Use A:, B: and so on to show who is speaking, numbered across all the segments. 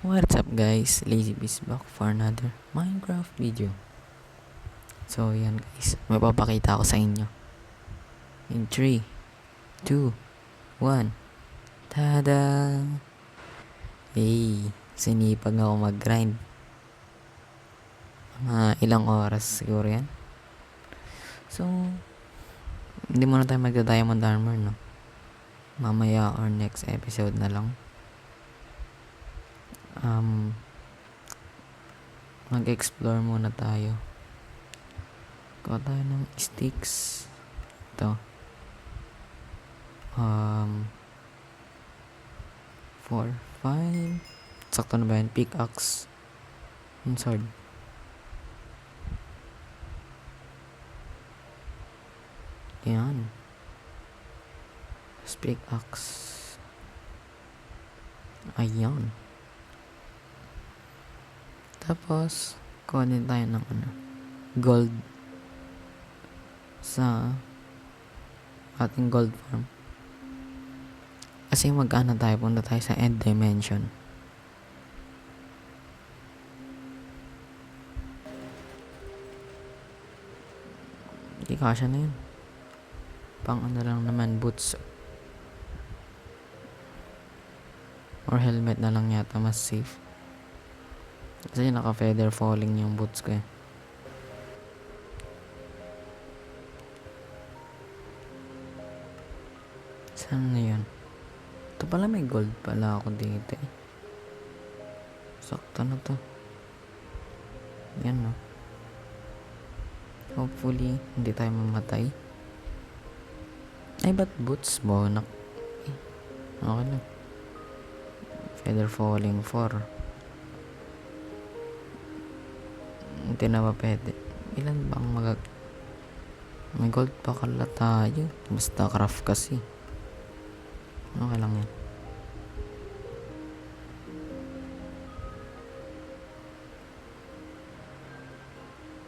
A: What's up guys, Lazy Beast back for another Minecraft video. So yan guys, may papakita ako sa inyo. In 3, 2, 1. Tada! Hey, sinipag ako mag-grind. Ilang oras siguro yan. So, hindi muna tayo magda-diamond armor, no? Mamaya or next episode na lang. Mag-explore muna tayo. Kuha tayo ng sticks. Ito. 4, 5. Sakto na ba yan? Pickaxe. And sword. Yan. Pickaxe. Ayan. Tapos, kuha din tayo ng gold sa ating gold farm. Kasi punta tayo sa end dimension. Hindi kasya na yun. Pang lang naman, boots. Or helmet na lang yata, mas safe. Kasi naka-feather falling yung boots ko eh. Saan na yun? Ito pala, may gold pala ako dito eh. Sakto na to. Yan no. Hopefully, hindi tayo mamatay. Ay, ba't boots mo? Okay lang. Feather falling 4. Hindi na ba pwede? Ilan bang may gold pa kala tayo. Basta craft kasi. Okay lang yan.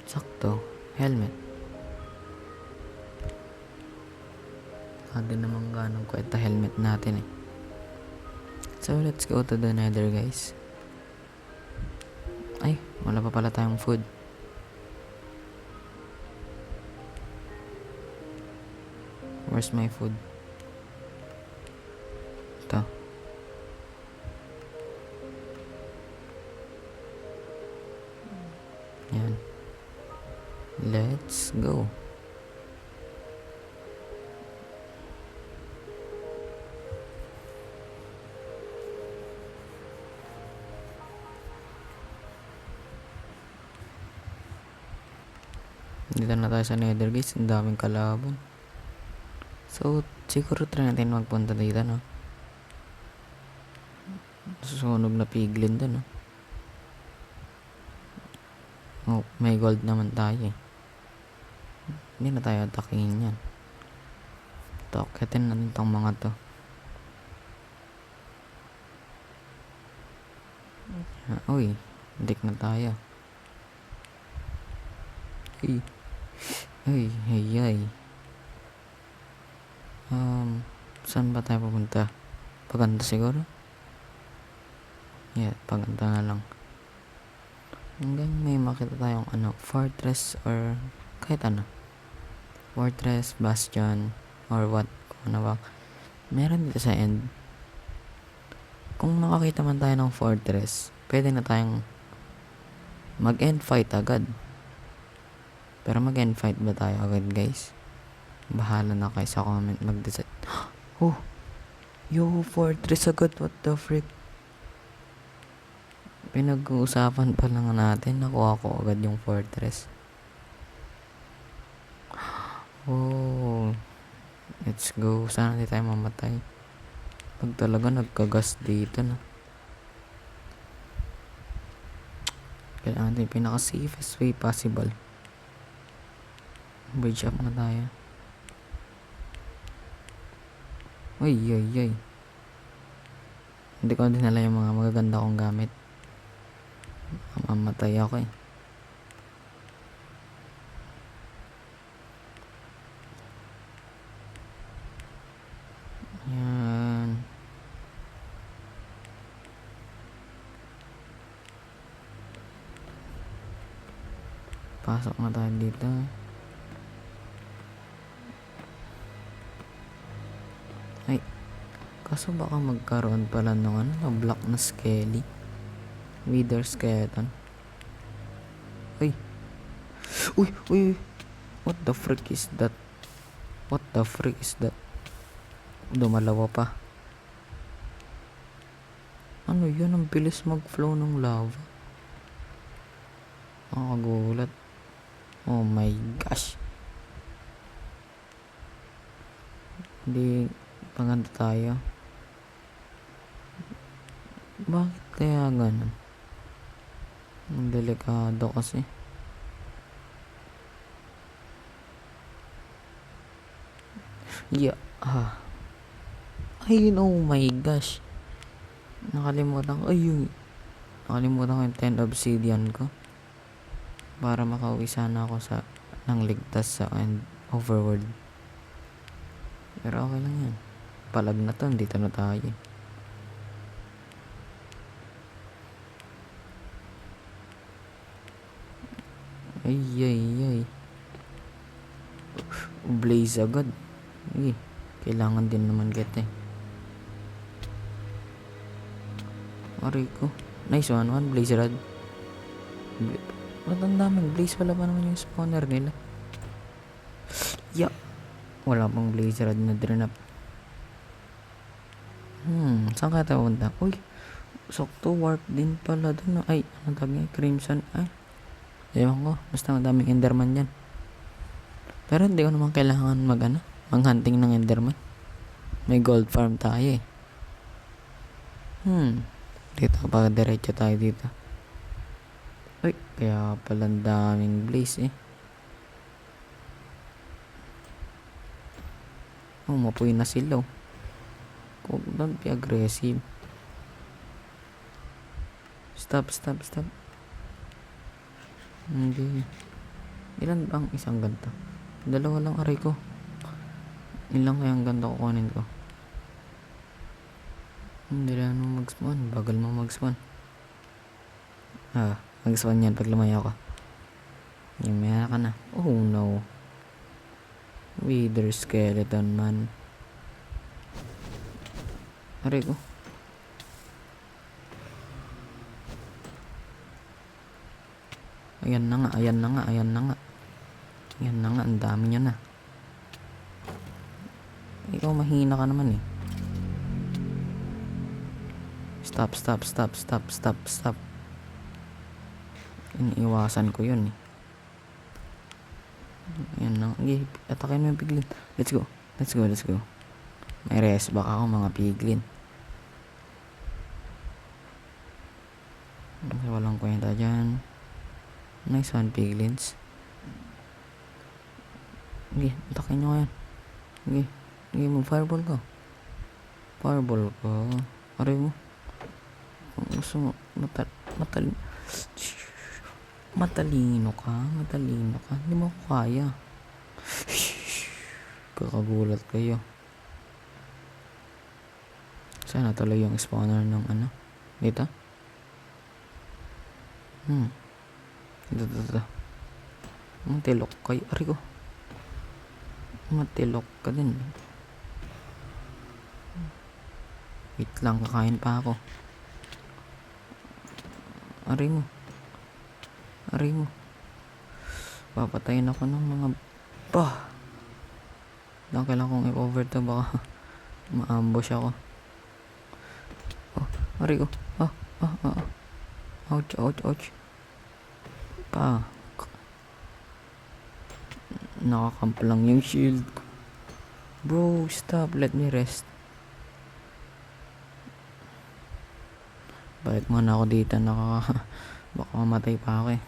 A: Sakto. Helmet. Hindi naman ganong kwenta helmet natin eh. So let's go to the nether guys. Ay, wala pa pala tayong food. Where's my food? Ito. Yan. Let's go. Dito na tayo sa nether guys. Ang daming kalaban. So, siguro try natin magpunta dito, no? Susunog na piglin doon, no? Oh, may gold naman tayo eh. Hindi na tayo atakihin yan. Toketin natin tong mga to. Uy, dik na tayo. Ay. Saan ba tayo pupunta? Paganda siguro? Yeah, paganda na lang. Hanggang may makita tayong fortress or kahit fortress, bastion, or what, kung ano ba. Meron dito sa end. Kung makakita man tayo ng fortress, pwede na tayong mag-end fight agad. Pero mag-end fight ba tayo agad guys? Bahala na kayo sa comment mag-decide. Oh! Yo, fortress agad, what the frick? Pinag-uusapan pa lang natin, nakuha ko agad yung fortress. Oh, let's go. Sana hindi tayo mamatay. Pag talaga nagkagas dito na. Kailangan natin pinaka-safest way possible. Bridge up na tayo. Ay. Hindi ko dinala yung mga magaganda kong gamit. Mamatay ako eh. Yan. Pasok na tayo dito. Ay, kaso baka magkaroon pala ng black na skelly. Wither skeleton. Uy. Uy, uy. What the frick is that? What the frick is that? Dumalawa pa. Ano yun? Ang bilis mag-flow ng lava. Nakakagulat. Oh my gosh. Hindi paganda tayo. Bakit kaya ganun? Ang delikado kasi. Yeah. Ay, oh my gosh. Nakalimutan ko yung 10 obsidian ko. Para makauwi sana ako nang ligtas sa overworld. Pero okay lang yan. Palag na to, dito na tayo. Ay. Blaze agad. Ay, kailangan din naman kita eh. Aray ko. Nice one, blaze rod. Ba't ang daming blaze? Wala pa naman yung spawner nila. Yeah. Wala pang blaze rod na drain up. Saan kaya tayo punta? Uy, sakto warp din pala dun. Ay, ano tawag niya? Crimson. Ay, ewan ko. Basta madaming enderman dyan. Pero hindi ko naman kailangan mag-hunting ng enderman. May gold farm tayo eh. Dito pa diretso tayo dito. Uy, kaya pala daming blaze eh. Mapuy na sila oh. Don't be aggressive. Stop. Hindi. Ilan bang isang ganto? Dalawa lang aray ko. Ilang kayang ganto kukunin ko? Hindi lang mo mag-spawn. Bagal mo mag-spawn. Mag-spawn yan pag lumayo ka. Yung maya ka na. Oh no. Wither skeleton man. Aray ko. Ayan na nga. Ang dami niya na. Ikaw mahina ka naman eh. Stop. Iniiwasan ko yun eh. Ayan na. Okay, atakin mo yung piglin. Let's go. May rest back ako mga piglin. Walang kwenta dyan. Nice one, piglins. Okay, atakin nyo yan. Okay, mag-fireball ka. Aray mo. Gusto mo, matalino ka. Hindi mo ako kaya. Kakagulat kayo. Sana tuloy yung spawner ng dito? Dito. Matilok kayo. Aray ko. Matilok ka din. Wait lang, kakain pa ako. Aray mo. Papatayin ako ng mga lang kailangan kong i-over to, baka ma-ambush ako. Aray ko. Ouch. Nakakamp lang yung shield. Bro, stop. Let me rest. Balik muna ako dito. Baka mamatay pa ako eh.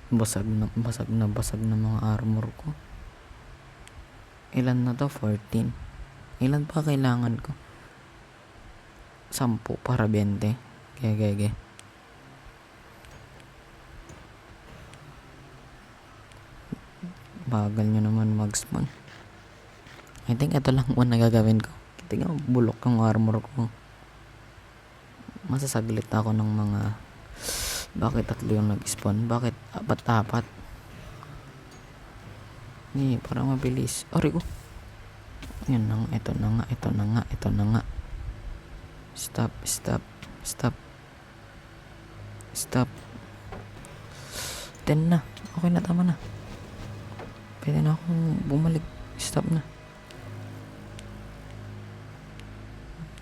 A: Basag na mga armor ko. Ilan na to? 14. Ilan pa kailangan ko? 10 para 20. Kaya. Bagal nyo naman mag-spawn. I think ito lang muna gagawin ko. Tingnan, bulok yung armor ko. Masasaglit ako ng mga Bakit tatlo yung nag-spawn? Bakit apat-apat? Hindi, para mabilis. Aray ko. Yun na nga, ito na nga, ito na nga, ito na nga. Stop, stop, stop. Stop. 10 na. Okay na, tama na. Pwede na akong bumalik. Stop na.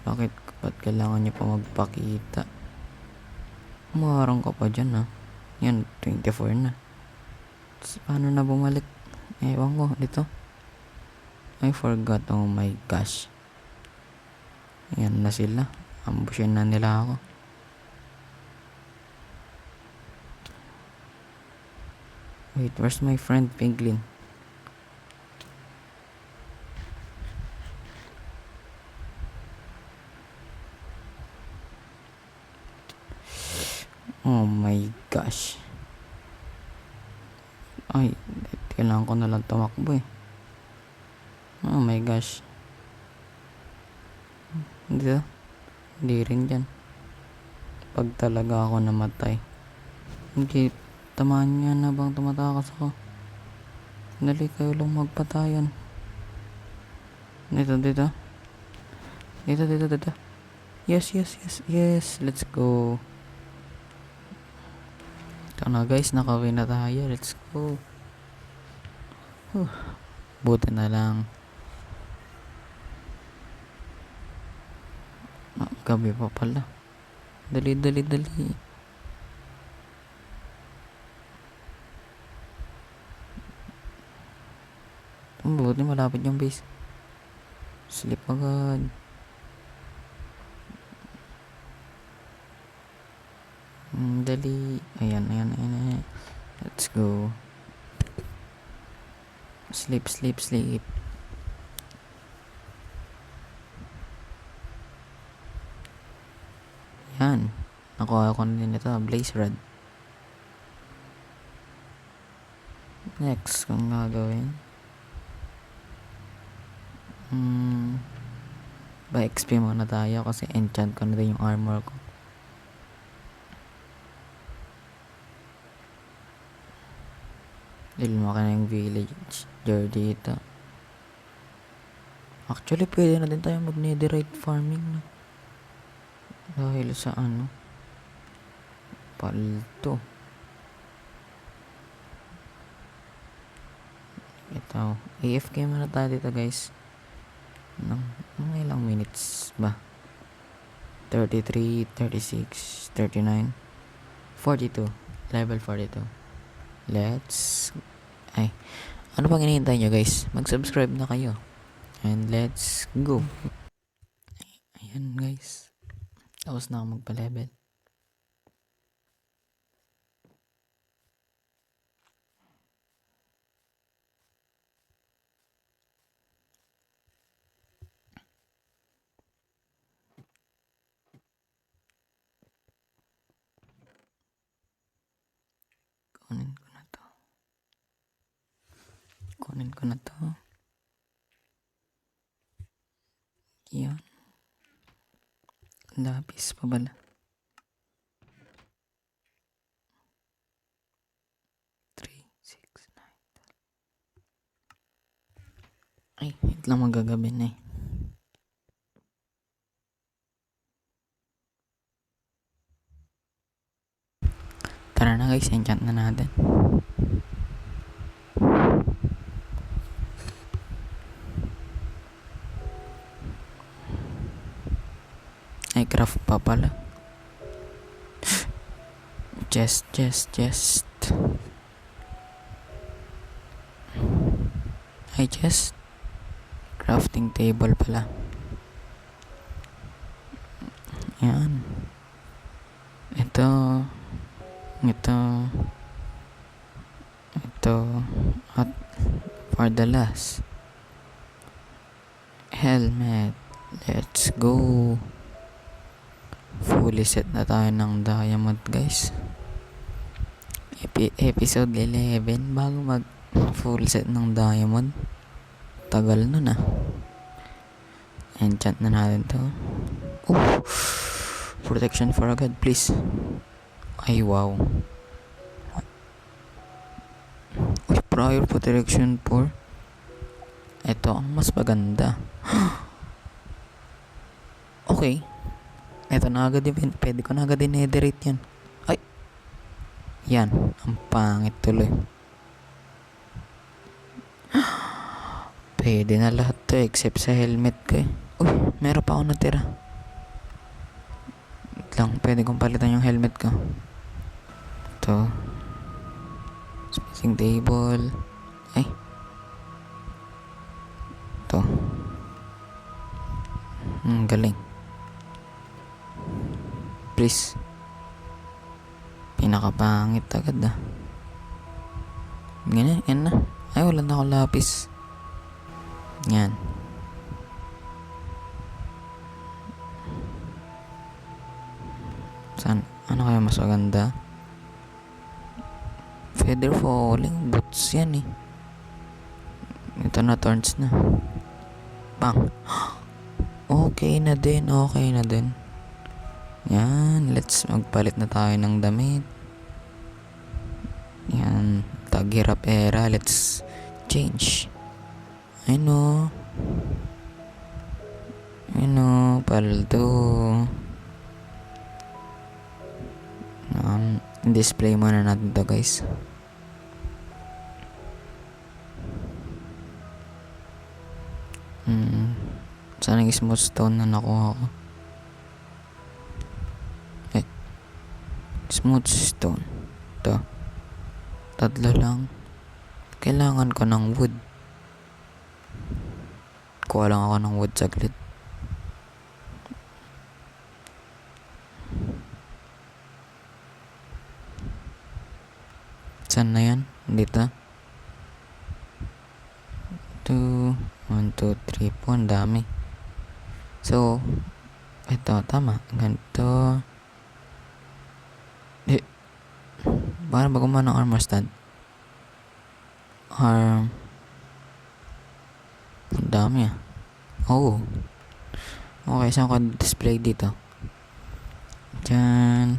A: Bakit? Ba't kailangan niya pa magpakita? Umarang ka pa dyan, ha? Yan, 24 na. Tapos, paano na bumalik? Ewan ko, dito. I forgot, oh my gosh. Ayan na sila. Ambushin na nila ako. Wait, where's my friend Piglin? Oh my gosh. Ay, kailangan ko na lang tumakbo eh. Oh my gosh. Hindi rin dyan. Pag talaga ako namatay. Hindi, tamaan niya na bang tumatakas ako? Dali kayo lang magpatayan. Dito. Dito. Yes. Let's go. Ito na guys, nakawin na tayo. Let's go. Buti na lang. Gabi pa pala. Dali. Buti malapit yung base. Sleep agad. Dali. Ayan. Let's go. Sleep. Yan. Nakuha ko na din ito. Blaze Rod. Next, kung gagawin. Ba XP muna tayo kasi enchant ko na din yung armor ko. Lumaki na yung villager dito. Actually, pwede na din tayo mag-netherite farming na. Dahil sa palto. Ito. AFK muna tayo dito guys. Mga ilang minutes ba? 33, 36, 39, 42. Level 42. Ano pang hinihintay nyo guys? Mag-subscribe na kayo. And let's go. Ayan guys. Tapos na ako magpa-level. Kunin ko na to. Yan. Lapis pa bala. Ay, ito lang magagabi na eh. Tara na guys, enchant na natin. Ay, craft pa pala. Chest. Ay, chest. Crafting table pala. Yan. Ito. At for the last. Helmet. Let's go. Fully set na tayo ng diamond guys. Episode 11 bago mag full set ng diamond. Tagal nun Enchant na natin to. Protection for a god please. Ay, wow. Uy, prior protection for. Ito ang mas maganda. Okay. Ito na agad din. Pwede ko na agad din-nederate yan. Ay. Yan. Ang pangit tuloy. Pwede na lahat to except sa helmet ko eh. Uy, meron pa ako natira. Wait lang, pwede kong palitan yung helmet ko. Ito. Spacing table. Ay. Ito. Galing. Please. Pinakapangit agad ah. Ganyan, yan na. Ay, wala na akong lapis. Yan. Saan? Ano kaya mas maganda? Feather falling. Boots yan eh. Ito na, turns na. Bang. Okay na din. Okay na din. Yan. Let's magpalit na tayo ng damit. Yan. Taghirap era. Let's change. I know. Paldo. Display muna natin to guys. Saan yung smooth stone na nakuha ko? Smooth stone. Ito. 3 lang. Kailangan ko ng wood. Kuha lang ako ng wood saglit. Saan na yan? Dito. 2, 1, 2, 3 po. Ang dami. So, ito. Tama. Ganito. Para ba gumawa ng armor stand? Ang dami ah. Oh. Okay, saan ko display dito? Diyan.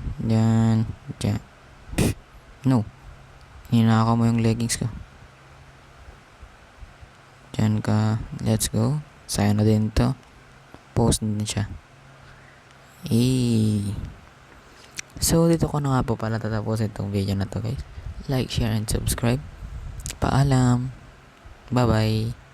A: No. Hinaka mo yung leggings ko. Diyan ka. Let's go. Sayo na din to. Post na din siya. So, dito ko na nga po pala tatapusin itong video na to guys. Like, share, and subscribe. Paalam. Bye-bye.